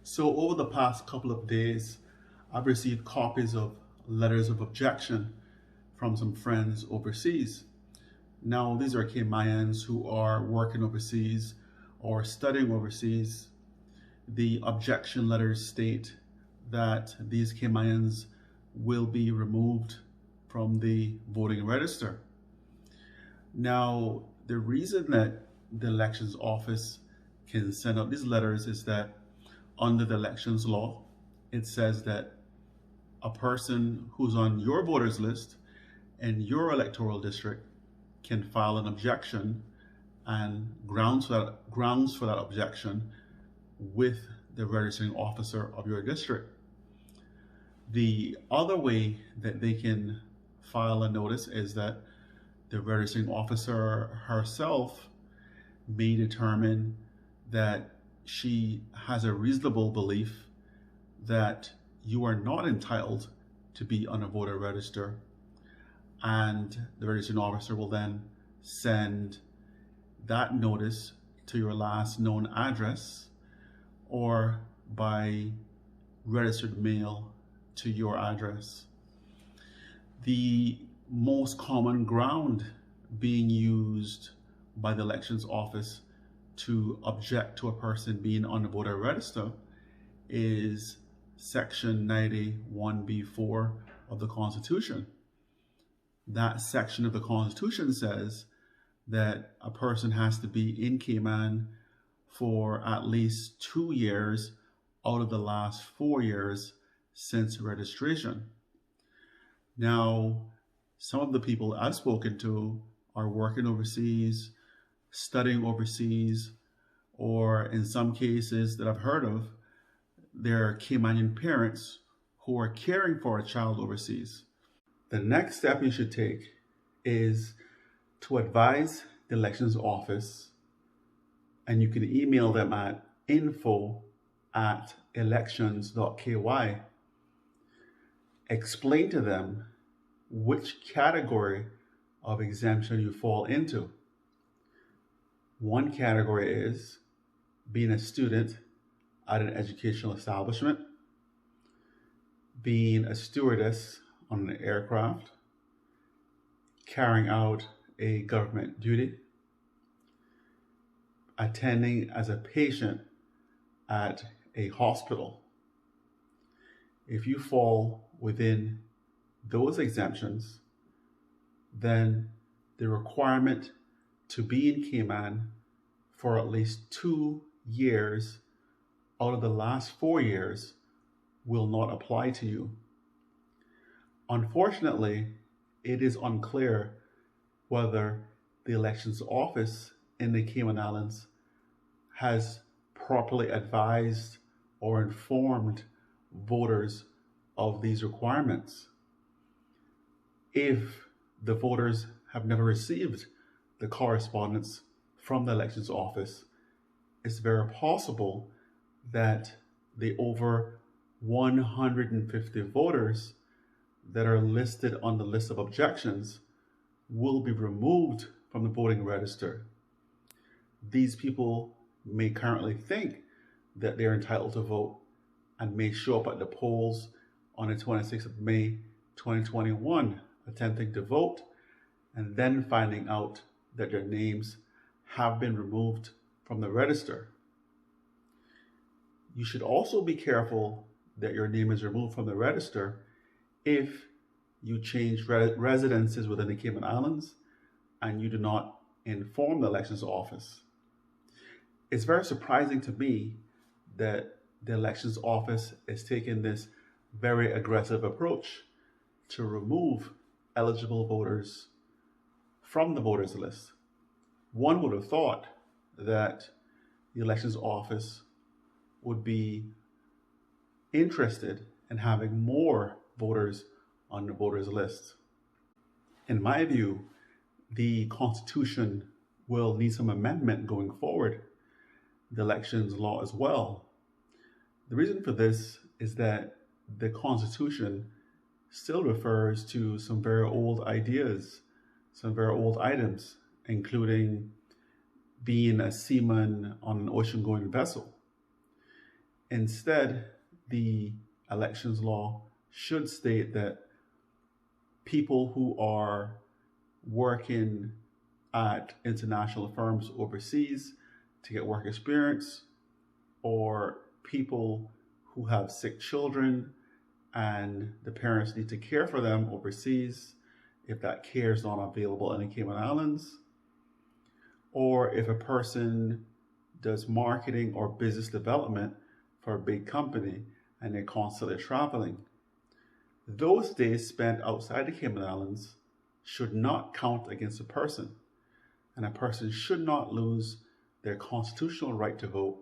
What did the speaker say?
So over the past couple of days, I've received copies of letters of objection from some friends overseas. Now, these are Caymanians who are working overseas or studying overseas. The objection letters state that these Caymanians will be removed from the voting register. Now, the reason that the elections office can send out these letters is that under the elections law, it says that a person who's on your voters list in your electoral district can file an objection and grounds for that objection with the registering officer of your district. The other way that they can file a notice is that the registering officer herself may determine that she has a reasonable belief that you are not entitled to be on a voter register, and the registering officer will then send that notice to your last known address or by registered mail to your address. The most common ground being used by the elections office to object to a person being on the voter register is Section 91B4 of the Constitution. That section of the Constitution says that a person has to be in Cayman for at least 2 years out of the last 4 years since registration. Now, some of the people I've spoken to are working overseas, studying overseas, or in some cases that I've heard of, they're Caymanian parents who are caring for a child overseas. The next step you should take is to advise the elections office, and you can email them at info@elections.ky. Explain to them which category of exemption you fall into. One category is being a student at an educational establishment, being a stewardess on an aircraft, carrying out a government duty, attending as a patient at a hospital. If you fall within those exemptions, then the requirement to be in Cayman for at least 2 years out of the last 4 years will not apply to you. Unfortunately, it is unclear whether the elections office in the Cayman Islands has properly advised or informed voters of these requirements. If the voters have never received the correspondence from the elections office, it's very possible that the over 150 voters that are listed on the list of objections will be removed from the voting register. These people may currently think that they're entitled to vote and may show up at the polls on the 26th of May 2021 attempting to vote and then finding out that their names have been removed from the register. You should also be careful that your name is removed from the register if you change residences within the Cayman Islands and you do not inform the elections office. It's very surprising to me that the elections office is taking this very aggressive approach to remove eligible voters from the voters list. One would have thought that the elections office would be interested in having more voters on the voters list. In my view, the Constitution will need some amendment going forward, the elections law as well. The reason for this is that the Constitution still refers to some very old ideas, some very old items, including being a seaman on an ocean-going vessel. Instead, the elections law should state that people who are working at international firms overseas to get work experience, or people who have sick children and the parents need to care for them overseas if that care is not available in the Cayman Islands, or if a person does marketing or business development for a big company and they're constantly traveling. Those days spent outside the Cayman Islands should not count against a person, and a person should not lose their constitutional right to vote